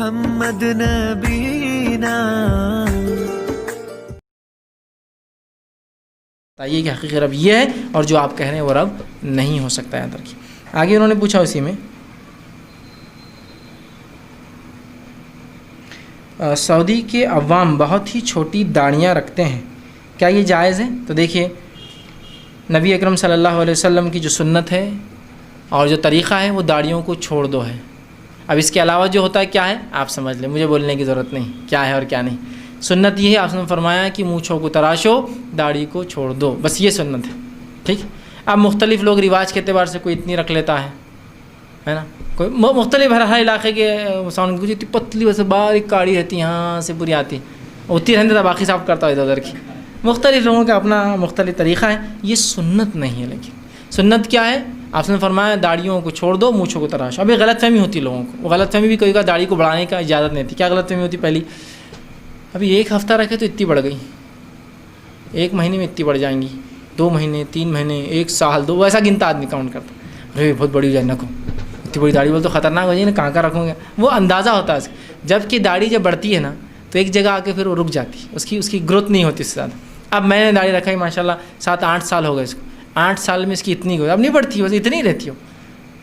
محمد نبینا. یہ کہ حقیقی رب یہ ہے اور جو آپ کہہ رہے ہیں وہ رب نہیں ہو سکتا ہے. اندر کی آگے انہوں نے پوچھا اسی میں سعودی کے عوام بہت ہی چھوٹی داڑیاں رکھتے ہیں، کیا یہ جائز ہے؟ تو دیکھیے نبی اکرم صلی اللہ علیہ وسلم کی جو سنت ہے اور جو طریقہ ہے وہ داڑیوں کو چھوڑ دو ہے. اب اس کے علاوہ جو ہوتا ہے کیا ہے آپ سمجھ لیں، مجھے بولنے کی ضرورت نہیں کیا ہے اور کیا نہیں. سنت یہ ہے آپ نے فرمایا کہ مونچھوں کو تراشو، داڑھی کو چھوڑ دو، بس یہ سنت ہے. ٹھیک. اب مختلف لوگ رواج کے اعتبار سے کوئی اتنی رکھ لیتا ہے نا، کوئی مختلف ہر علاقے کے مسلمان کی اتنی پتلی ویسے باریک کاڑی رہتی ہے، یہاں سے پوری آتی ہوتی رہتی تھا، باقی صاف کرتا ہے ادھر ادھر کی. مختلف لوگوں کا اپنا مختلف طریقہ ہے، یہ سنت نہیں ہے. لیکن سنت کیا ہے؟ آپ نے فرمایا داڑھیوں کو چھوڑ دو، مونچھوں کو تراشو. اب یہ غلط فہمی ہوتی ہے لوگوں کو، وہ غلط فہمی بھی کوئی کا داڑھی کو بڑھانے کا اجازت نہیں تھی. کیا غلط فہمی ہوتی پہلی؟ ابھی ایک ہفتہ رکھے تو اتنی بڑھ گئی، ایک مہینے میں اتنی بڑھ جائیں گی، 2 مہینے 3 مہینے 1 سال 2، ایسا گنتا آدمی کاؤنٹ کرتا. ارے بہت بڑی ہو جائے، نہ کو اتنی بڑی داڑھی بول تو خطرناک ہو جائے نا، کہاں رکھوں گے. وہ اندازہ ہوتا ہے اس کا. جب کہ داڑھی جب بڑھتی ہے نا تو ایک جگہ آ کے پھر وہ رک جاتی ہے، اس کی گروتھ نہیں ہوتی اس سے زیادہ. اب میں نے داڑھی رکھا ہے ماشاءاللہ 7-8 سال ہو گئے اس کو، 8 سال میں اس کی اتنی اب نہیں بڑھتی، بس اتنی ہی رہتی ہو.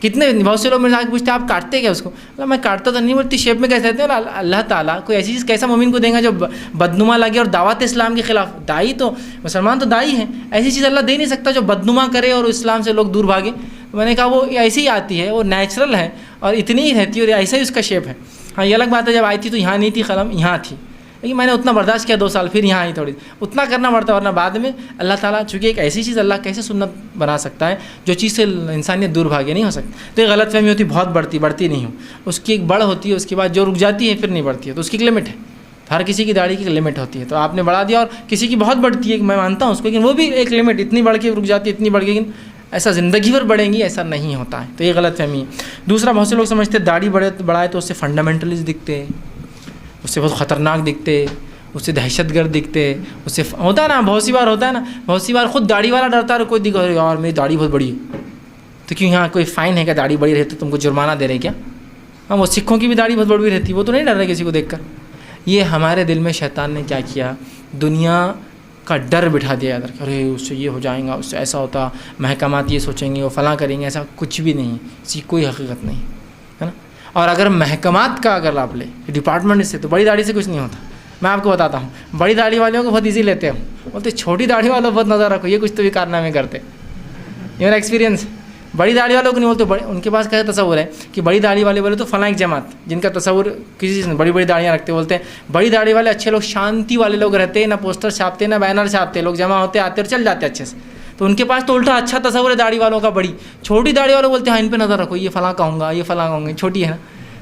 کتنے بہت سے لوگ میرے سے پوچھتے ہیں آپ کاٹتے کیا اس کو؟ میں کاٹتا تو نہیں، بڑھتی شیپ میں کیسے رہتے ہیں. اللہ تعالیٰ کوئی ایسی چیز کیسا مومن کو دیں گا جو بدنما لگے اور دعوت اسلام کے خلاف. دائی تو مسلمان تو دائی ہیں، ایسی چیز اللہ دے نہیں سکتا جو بدنما کرے اور اسلام سے لوگ دور بھاگے. میں نے کہا وہ ایسی ہی آتی ہے، وہ نیچرل ہے اور اتنی ہی رہتی ہے اور ایسا ہی اس کا شیپ ہے. ہاں یہ الگ بات ہے جب آئی تھی تو یہاں نہیں تھی قلم، یہاں تھی، لیکن میں نے اتنا برداشت کیا 2 سال، پھر یہاں آئی تھوڑی. اتنا کرنا پڑتا ہے ورنہ بعد میں اللہ تعالیٰ چونکہ ایک ایسی چیز اللہ کیسے سنت بنا سکتا ہے جو چیز سے انسانیت دور بھاگے نہیں ہو سکتی. تو یہ غلط فہمی ہوتی بہت بڑھتی نہیں ہوں، اس کی ایک بڑھ ہوتی ہے، اس کے بعد جو رک جاتی ہے پھر نہیں بڑھتی ہے، تو اس کی ایک لمٹ ہے. ہر کسی کی داڑھی کی لمٹ ہوتی ہے، تو آپ نے بڑھا دیا اور کسی کی بہت بڑھتی ہے، میں مانتا ہوں اس کو، لیکن وہ بھی ایک لمٹ، اتنی بڑھ کے رک جاتی ہے، اتنی بڑھ کے، لیکن ایسا زندگی بھر بڑھیں گی ایسا نہیں ہوتا ہے. تو یہ غلط فہمی ہے. دوسرا بہت سے لوگ سمجھتے ہیں داڑھی بڑھائے تو اس سے فنڈامنٹلسٹ دکھتے، اس سے بہت خطرناک دکھتے، اس سے دہشت گرد دکھتے، اس سے ہوتا ہے نا، بہت سی بار ہوتا ہے نا، بہت سی بار خود داڑھی والا ڈرتا ہے، کوئی دکھا یار میری داڑھی بہت بڑی ہے تو کیوں یہاں کوئی فائن ہے کہ داڑھی بڑی رہتی تم کو جرمانہ دے رہے کیا؟ ہاں وہ سکھوں کی بھی داڑھی بہت بڑی رہتی، وہ تو نہیں ڈر رہے کسی کو دیکھ کر. یہ ہمارے دل میں شیطان نے کیا کیا، دنیا کا ڈر بٹھا دیا ادھر، ارے اس سے یہ ہو جائیں گا، اس سے ایسا ہوتا، محکمات یہ سوچیں گے وہ فلاں کریں گے. ایسا کچھ بھی نہیں، اس کی کوئی حقیقت نہیں ہے نا. اور اگر محکمات کا اگر آپ لیں ڈپارٹمنٹ سے، تو بڑی داڑھی سے کچھ نہیں ہوتا. میں آپ کو بتاتا ہوں، بڑی داڑھی والوں کو بہت ایزی لیتے ہیں، بولتے چھوٹی داڑھی والوں بہت نظر رکھو، یہ کچھ تو بھی کارنامے کرتے. یہ میرا ایکسپیرینس. بڑی داڑھی والوں کو نہیں بولتے، ان کے پاس کیسا تصور ہے کہ بڑی داڑھی والے بولے تو فلاں ایک جماعت، جن کا تصور کسی چیز میں بڑی داڑیاں رکھتے، بولتے ہیں بڑی داڑھی والے اچھے لوگ، شانتی والے لوگ رہتے ہیں، نہ پوسٹر چھاپتے نہ بینر چھاپتے، لوگ جمع ہوتے آتے اور چل جاتے اچھے سے. تو ان کے پاس تو الٹا اچھا تصور ہے داڑھی والوں کا. بڑی چھوٹی داڑھی والوں بولتے ہیں ہاں ان پہ نظر رکھو، یہ فلاں کہوں گا، یہ فلاں کہوں گا، چھوٹی ہے نا،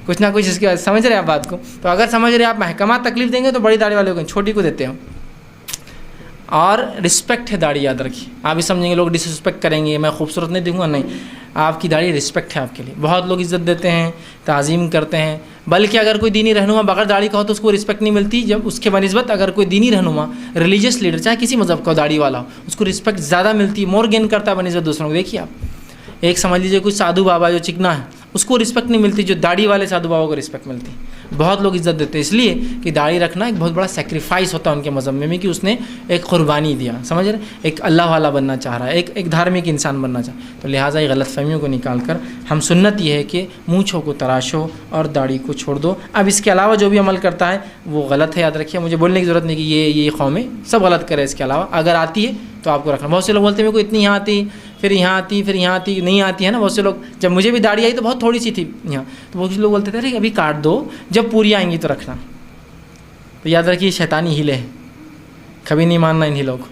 کچھ نہ کچھ اس کے بعد سمجھ رہے ہیں آپ بات کو. تو اگر سمجھ رہے ہیں آپ محکمات تکلیف دیں گے تو بڑی داڑھی والے کو چھوٹی کو دیتے ہوں. اور رسپیکٹ ہے داڑھی، یاد رکھیے. آپ بھی سمجھیں گے لوگ ڈس رسپیکٹ کریں گے، میں خوبصورت نہیں دکھوں گا، نہیں، آپ کی داڑھی رسپیکٹ ہے آپ کے لیے. بہت لوگ عزت دیتے ہیں، تعظیم کرتے ہیں، بلکہ اگر کوئی دینی رہنما بغیر داڑھی کا ہو تو اس کو رسپیکٹ نہیں ملتی. جب اس کے بنسبت اگر کوئی دینی رہنما، ریلیجیس لیڈر، چاہے کسی مذہب کا داڑھی والا ہو، اس کو رسپیکٹ زیادہ ملتی، مور گین کرتا ہے بنسبت دوسروں کو. دیکھیے آپ ایک سمجھ لیجیے کوئی سادھو بابا جو چکنا ہے، اس کو رسپیکٹ نہیں ملتی جو داڑھی والے سادھو بابا کو رسپیکٹ ملتی. بہت لوگ عزت دیتے ہیں، اس لیے کہ داڑھی رکھنا ایک بہت بڑا سیکریفائس ہوتا ہے ان کے مذہب میں کہ اس نے ایک قربانی دیا، سمجھ رہے، ایک اللہ والا بننا چاہ رہا ہے، ایک دھارمک انسان بننا چاہ رہا ہے. تو لہٰذا یہ غلط فہمیوں کو نکال کر ہم سنت یہ ہے کہ مونچھوں کو تراشو اور داڑھی کو چھوڑ دو. اب اس کے علاوہ جو بھی عمل کرتا ہے وہ غلط ہے، یاد رکھیے. مجھے بولنے کی ضرورت نہیں کہ یہ قومیں سب غلط کرے، اس کے علاوہ اگر آتی ہے تو آپ کو رکھنا. بہت سے لوگ بولتے ہیں میرے کو اتنی یہاں آتی، پھر یہاں آتی، پھر یہاں آتی، نہیں آتی ہے نا. بہت سے لوگ، جب مجھے بھی داڑھی آئی تو بہت تھوڑی سی تھی یہاں، تو بہت سے لوگ بولتے تھے ارے ابھی کاٹ دو، جب پوری آئیں گی تو رکھنا. تو یاد رکھیے شیطانی ہیلے ہیں، کبھی نہیں ماننا ان ہیلوں کو.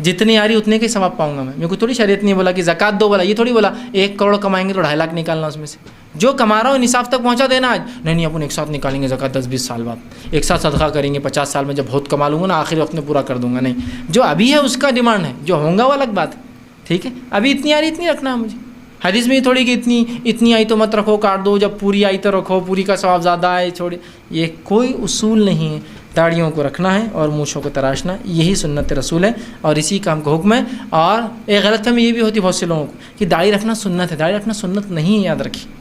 جتنی آ رہی اتنے کے ثواب پاؤں گا میں. میرے کو تھوڑی شریعت نہیں بولا کہ زکوٰۃ دو، بولا یہ تھوڑی بولا 1 کروڑ کمائیں گے تو 2.5 لاکھ نکالنا اس میں سے. جو کما رہا ہو نصاب تک پہنچا دینا. آج نہیں اپن ایک ساتھ نکالیں گے زکوٰۃ 10-20 سال بعد، ایک ساتھ صدقہ کریں گے 50 سال میں، جب بہت کما لوں گا نا آخری وقت میں پورا کر دوں گا. نہیں، جو ابھی ہے اس کا ڈیمانڈ ہے، جو ہوں گا وہ الگ بات ہے. ٹھیک ہے، ابھی اتنی آ رہی اتنی رکھنا ہے مجھے. حدیث میں یہ تھوڑی کہ اتنی آئی تو مت رکھو، کاٹ دو، جب پوری آئی تو رکھو، پوری کا ثواب زیادہ آئے چھوڑے. یہ کوئی اصول نہیں ہے. داڑھیوں کو رکھنا ہے اور مونچھوں کو تراشنا، یہی سنت رسول ہے اور اسی کا ہم کو حکم ہے. اور ایک غلط فہمی یہ بھی ہوتی بہت سے لوگوں کو کہ داڑھی رکھنا سنت ہے. داڑھی رکھنا سنت نہیں ہے، یاد رکھیے.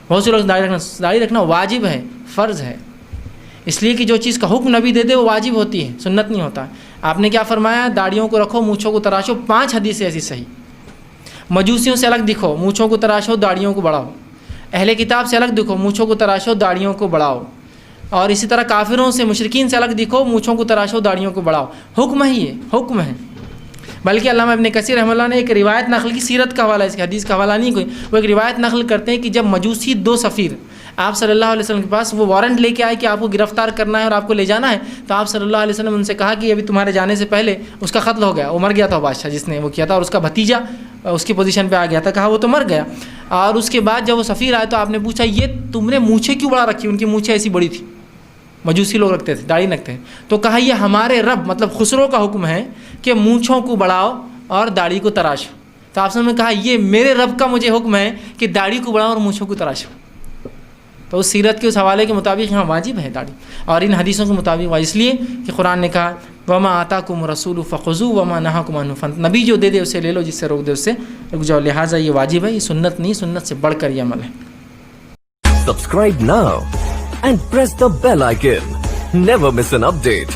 بہت سے لوگ داڑھی رکھنا واجب ہے، فرض ہے. اس لیے کہ جو چیز کا حکم نبی دے دے وہ واجب ہوتی ہے، سنت نہیں ہوتا ہے۔ آپ نے کیا فرمایا؟ داڑھیوں کو رکھو، مونچھوں کو تراشو، 5 حدیث ایسی صحیح۔ مجوسیوں سے الگ دکھو، مونچھوں کو تراشو، داڑھیوں کو بڑھاؤ۔ اہل کتاب سے الگ دکھو، مونچھوں کو تراشو، داڑھیوں کو بڑھاؤ۔ اور اسی طرح کافروں سے، مشرکین سے الگ دکھو، مونچھوں کو تراشو، داڑھیوں کو بڑھاؤ۔ حکم ہی ہے، حکم ہے۔ بلکہ علامہ ابن کثیر رحمہ اللہ نے ایک روایت نقل کی، سیرت کا حوالہ ہے، اس کی حدیث کا حوالہ نہیں کوئی، وہ ایک روایت نقل کرتے ہیں کہ جب مجوسی 2 سفیر آپ صلی اللہ علیہ وسلم کے پاس وہ وارنٹ لے کے آئے کہ آپ کو گرفتار کرنا ہے اور آپ کو لے جانا ہے، تو آپ صلی اللہ علیہ وسلم ان سے کہا کہ ابھی تمہارے جانے سے پہلے اس کا قتل ہو گیا، وہ مر گیا تھا، بادشاہ جس نے وہ کیا تھا، اور اس کا بھتیجا اس کی پوزیشن پہ آ گیا تھا، کہا وہ تو مر گیا۔ اور اس کے بعد جب وہ سفیر آئے تو آپ نے پوچھا یہ تم نے مونچھیں کیوں بڑھا رکھی؟ ان کی مونچھیں ایسی بڑی تھی، مجوسی لوگ رکھتے تھے، داڑھی رکھتے ہیں۔ تو کہا یہ ہمارے رب مطلب خسرو کا حکم ہے کہ مونچھوں کو بڑھاؤ اور داڑھی کو تراشو۔ تو آپ نے کہا یہ میرے رب کا مجھے حکم ہے کہ داڑھی کو بڑھاؤ اور مونچھوں کو تراشو۔ تو اس سیرت کے اس حوالے کے مطابق یہاں واجب ہے داڑھی، اور ان حدیثوں کے مطابق واجب، اس لیے کہ قرآن نے کہا وما آتاکم الرسول فخذوہ وما نہاکم عنہ فانتہوا، نبی جو دے دے اسے لے لو، جس سے روک دے اس سے رک جاؤ۔ لہٰذا یہ واجب ہے، یہ سنت نہیں، سنت سے بڑھ کر یہ عمل ہے۔ Subscribe now and press the bell icon. Never miss an update.